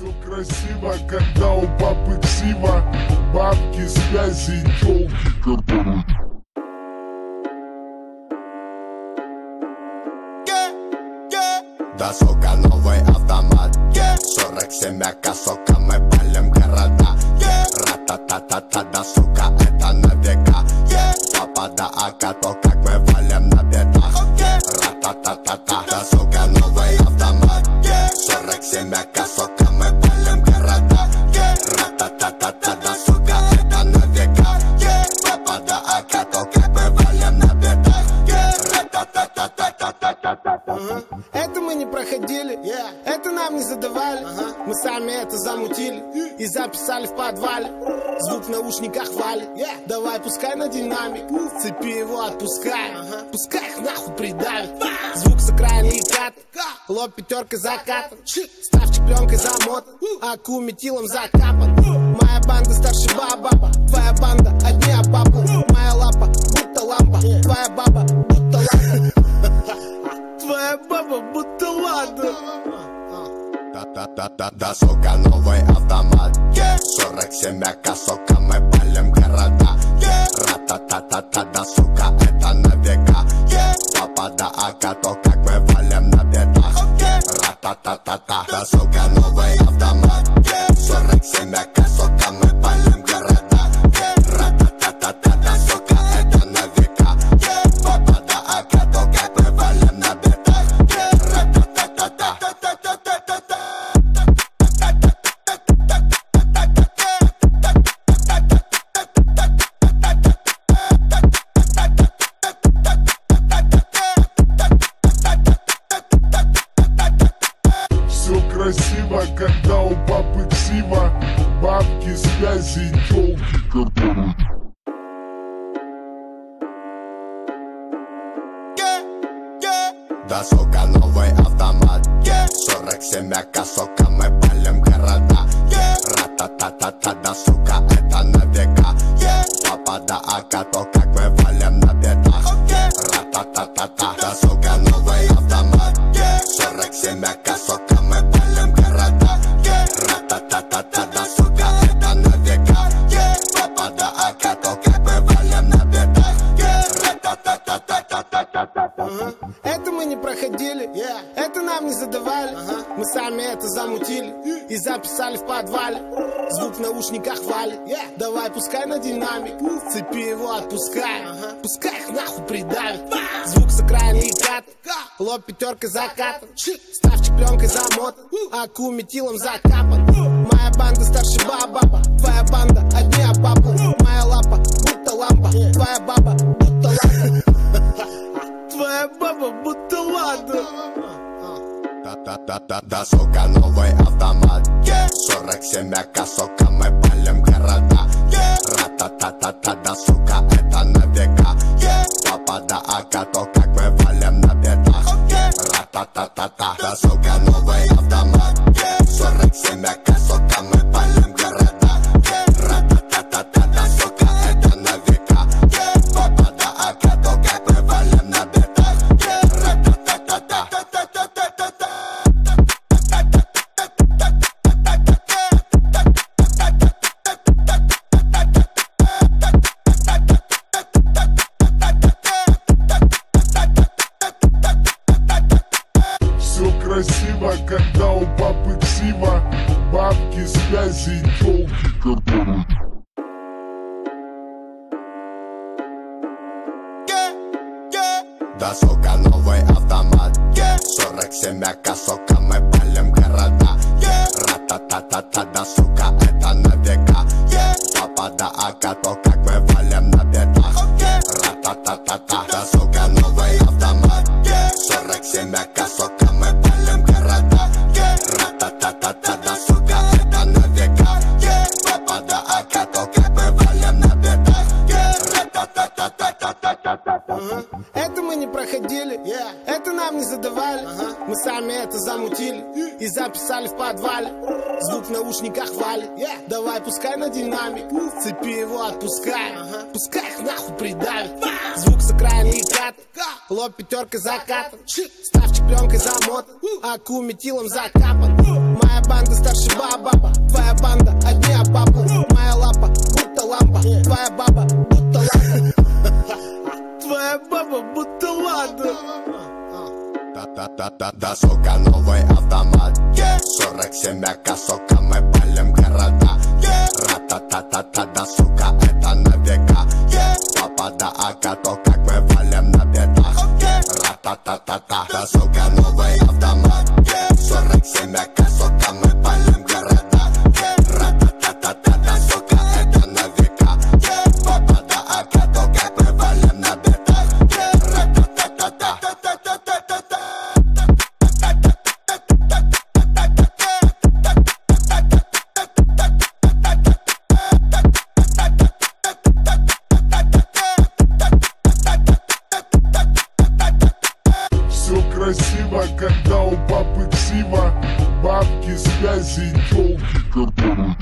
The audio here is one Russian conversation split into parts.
Все красиво, когда у папы ксива, бабки, связи, тёлки, которые... Да, сука, новый автомат, 47 АК, сука, мы палим города. Ра-та-та-та-та, да, сука, это на века. Папа, да, АК, то как мы валим на бедах. Ра-та-та-та-та, да, сука, новый автомат, 47 АК, сука, мы палим города. Ра-та-та-та-та, да, сука, это на века. Папа, да, АК, то как мы валим на бедах. Ра-та-та-та-та-та-та-та. Это мы не проходили, это нам не задавали. Мы сами это замутили и записали в подвале. Звук в наушниках валит, давай пускай на динамик. С цепи его отпускай, пускай их нахуй придавит. Звук с окраины и кат, лоб пятеркой закатан, ставчик пленкой замотан, аку метилом закапан. Моя банда старше баба, твоя банда одни обапы. Моя лапа будто лампа, твоя баба будто лампа. Твоя баба будто лада. Да, сука, новый автомат, 47 АК, сука, мы палим города. Ра-та-та-та-та, да, сука, это на века. Папа, да, АК, то как мы валим на бедах. Ра-та-та-та-та, да, сука, новый автомат, 47 АК, сука, мы палим города. Ра-та-та-та-та, да, сука, это на века. Папа, да, АК, то как мы валим на бедах. Ра-та-та-та-та. Все красиво, когда у папы ксива, бабки, связи, тёлки, которые... Да, сука, новый автомат, 47 АК, сука, мы палим города. Ра-та-та-та-та, да, сука, это на века. Папа, да, АК, то как мы валим на бедах. Ра-та-та-та-та, да, сука, новый автомат, 47 АК, сука, мы палим города. Ра-та-та-та-та, да, сука, это на века. Папа, да, АК, то как мы валим на бедах. Ра-та-та-та-та-та-та-та. Это мы не проходили, это нам не задавали. Мы сами это замутили и записали в подвале. Звук в наушниках валит, давай пускай на динамик. С цепи его отпускай, пускай их нахуй придавит. Звук с окраины и кат, лоб пятеркой закатан, ставчик пленкой замотан, аку метилом закапан. Моя банда старше баба, твоя банда одни обапы. Моя лапа будто лампа, твоя баба будто лампа. Твоя баба будто лада. Да, сука, новый автомат, 47 АК, сука, мы палим города. Ра-та-та-та-та, да, сука, это на века. Папа, да, АК, то как мы валим на бедах. Ра-та-та-та-та, да, сука, новый автомат, 47 АК, сука, мы палим города. Ра-та-та-та-та, да, сука, это на века. Папа, да, АК, то как мы валим на бедах. Ра-та-та-та-та. Все красиво, когда у папы ксива, бабки, связи, тёлки, которые... Да, сука, новый автомат, 47 АК, сука, мы палим города. Ра-та-та-та-та, да, сука, это на века. Папа, да, АК, то как мы валим на бедах. Ра-та-та-та-та, да, сука, новый автомат, 47 АК, сука, мы палим города. Ра-та-та-та-та, да, сука, это на века. Папа, да, АК, то как мы валим на бедах. Ра-та-та-та-та-та-та-та. Это мы не проходили, это нам не задавали. Мы сами это замутили и записали в подвале. Звук в наушниках валит, давай пускай на динамик. С цепи его отпускай, пускай их нахуй придавит. Звук с окраины и кат, лоб пятеркой закатан, ставчик пленкой замотан, аку метилом закапан. Моя банда старше баба, семейка, сука, мы палим города. Ра-та-та-та-та, да, сука, это на века. Папа да АК, то как мы валим на бедах. Ра-та-та-та-та, да, сука, новый автомат. 47-ка, сука, мы палим города. Ра-та-та-та-та, да, сука, это на века. Папа да АК, то как мы валим на бедах. Ра-та-та-та-та-та-та-та-та-та. Все красиво, когда у папы ксива. Бабки, связи, тёлки, которые...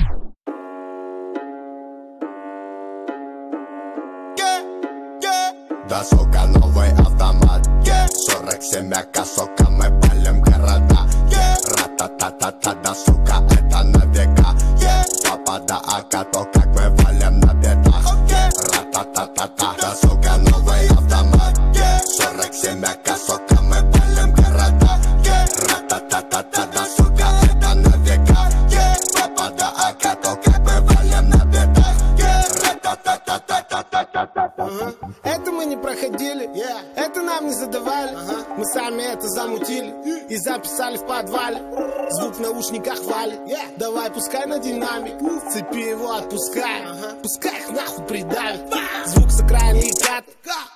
Да, сука, новый автомат. 47-ка, сука, мы палим города. Ра-та-та-та-та, да, сука, это на века. Папа да АК, то как мы валим на бедах. Ра-та-та-та-та, да, сука, новый автомат. 47-ка, сука, мы палим города. Ра-та-та-та-та, да, сука, это на века. Папа да АК, то как мы валим на бедах. Ра-та-та-та-та-та-та-та-та. Это мы не проходили, это нам не задавали. Мы сами это замутили и записали в подвале. Звук в наушниках валит, давай пускай на динамик. С цепи его отпускай, пускай их нахуй придавит. Звук с окраины и кат,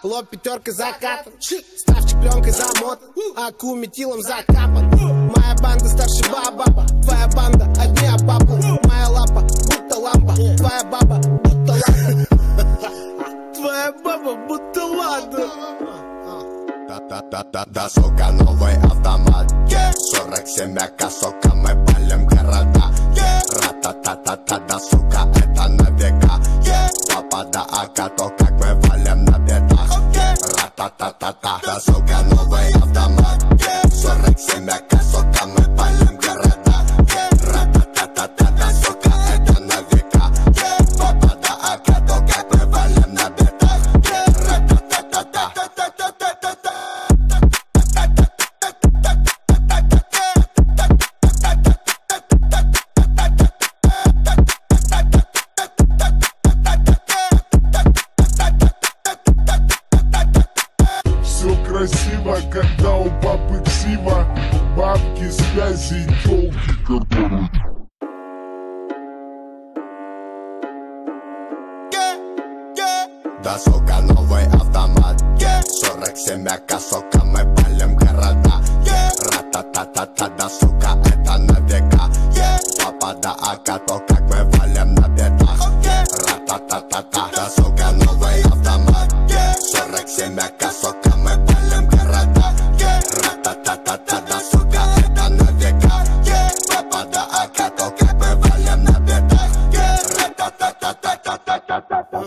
лоб пятеркой закатан. Ставчик пленкой замотан, аку метилом закапан. Моя банда старше баба, твоя банда одни обапла. Моя лапа будто лампа, твоя баба будто лампа. Твоя баба будто лада. Да, сука, новый автомат. 47-ка, сука, мы палим города. Ра-та-та-та-та, да, сука, это на века. Папа да АК, то как мы валим на бедах. Ра-та-та-та-та, да, сука, новый автомат. 47-ка, сука, мы палим города. Ра-та-та-та-та, да, сука, это на века. Папа да АК, то как мы валим на бедах. Ра-та-та-та-та-та-та-та-та-та. Все красиво, когда у папы ксива. Бабки, связи, тёлки, которые... Да, сука, новый автомат. 47-ка, сука, мы палим города. Ра-та-та-та-та, да, сука, это на века. Папа да АК, то как мы валим на бедах. Ра-та-та-та-та, да, сука, новый автомат. 47-ка, сука, мы палим города. Ра-та-та-та-та, да, сука, это на века. Папа да АК, то как мы валим на бедах. Ра-та-та-та-та-та-та-та-та.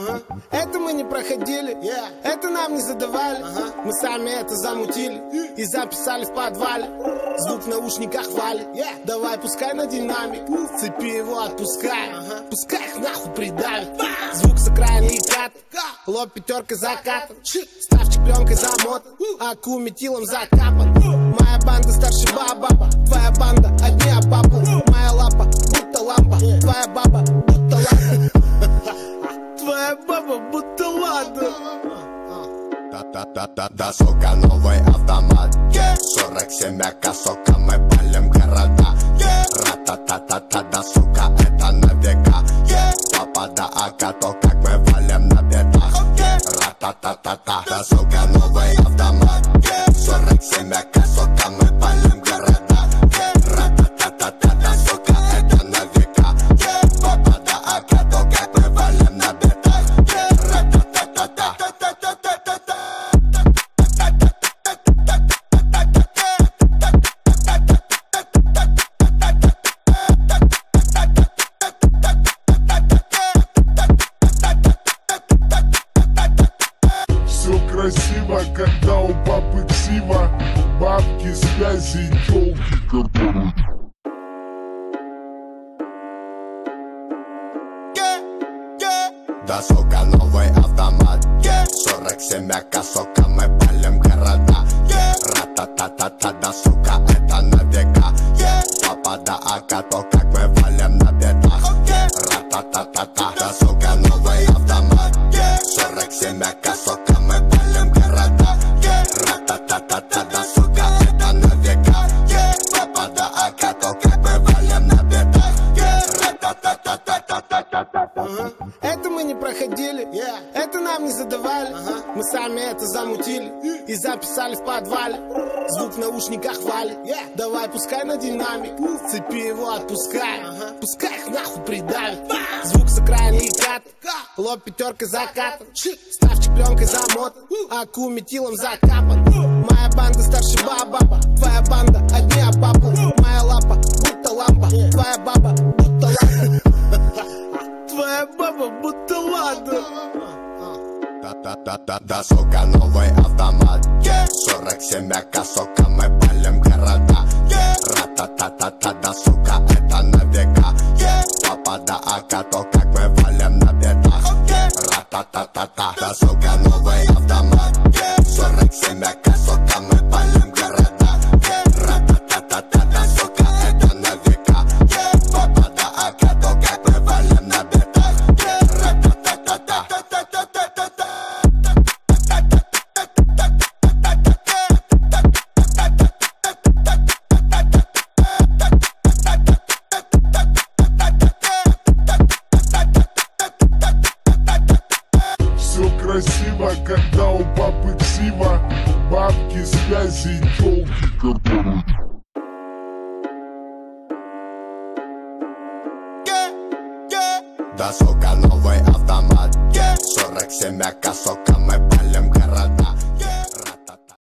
Это мы не проходили, это нам не задавали. Мы сами это замутили и записали в подвале. Звук в наушниках валит, давай пускай на динамик. С цепи его отпускай, пускай их нахуй придавит. Звук с окраины и кат, лоб пятеркой закатан. Ставчик пленкой замотан, аку метилом закапан. Моя банда старше баба, твоя банда одни обапла. Моя лапа будто лампа, твоя баба будто лампа. Твоя баба будто лада. Да, сука, новый автомат. 47-ка, сука, мы палим города. Ра-та-та-та-та, да, сука, это на века. Папа да АК, то как мы валим на бедах. Ра-та-та-та-та, да, сука, новый автомат. 47-ка, сука, мы палим города. Ра-та-та-та-та, да, сука, это на века. Папа да АК, то как мы валим на бедах. Ра-та-та-та-та-та-та-та-та-та. Все красиво, когда у папы ксива. Бабки, связи, тёлки, которые... Да, сука, новый автомат. 47-ка, сука, мы палим города. Ра-та-та-та-та, да, сука, это на века. Папа Папа да ака, то как мы валим на бедах. Ра-та-та-та-та, да сука новый автомат. 47 АК, сука мы палим города. Ра-та-та-та-та, да сука это на века. Папа да ака, то как мы валим на бедах. Ра-та-та-та-та-та-та-та-та. Это мы не проходили, это нам не задавали. Мы сами это замутили и записали в подвале. Звук в наушниках валит, давай пускай на динамик. С цепи его отпускай, пускай их нахуй придавит. Звук с окраины и кат, лоб пятеркой закатан, ставчик пленкой замотан, аку метилом закапан. Моя банда старше баба, твоя банда одни обапы. Моя лапа будто лампа, твоя баба будто лампа. Твоя баба будто ладно. Да, сука, новый автомат. 47 АК, сука, мы палим города. Ра-та-та-та-та, да, сука, это на века. Папа да ака, то как мы валим на бедах. Ра-та-та-та-та, да, сука, новый автомат. 47 АК, сука, мы палим города. Ра-та-та-та-та, да, сука, это на века. Папа да ака, то как мы валим на бедах. Ра-та-та-та-та-та-та-та-та-та. Все красиво, когда у папы ксива. Бабки, связи, тёлки, которые... Да, сука, новый автомат. 47 АК, сука.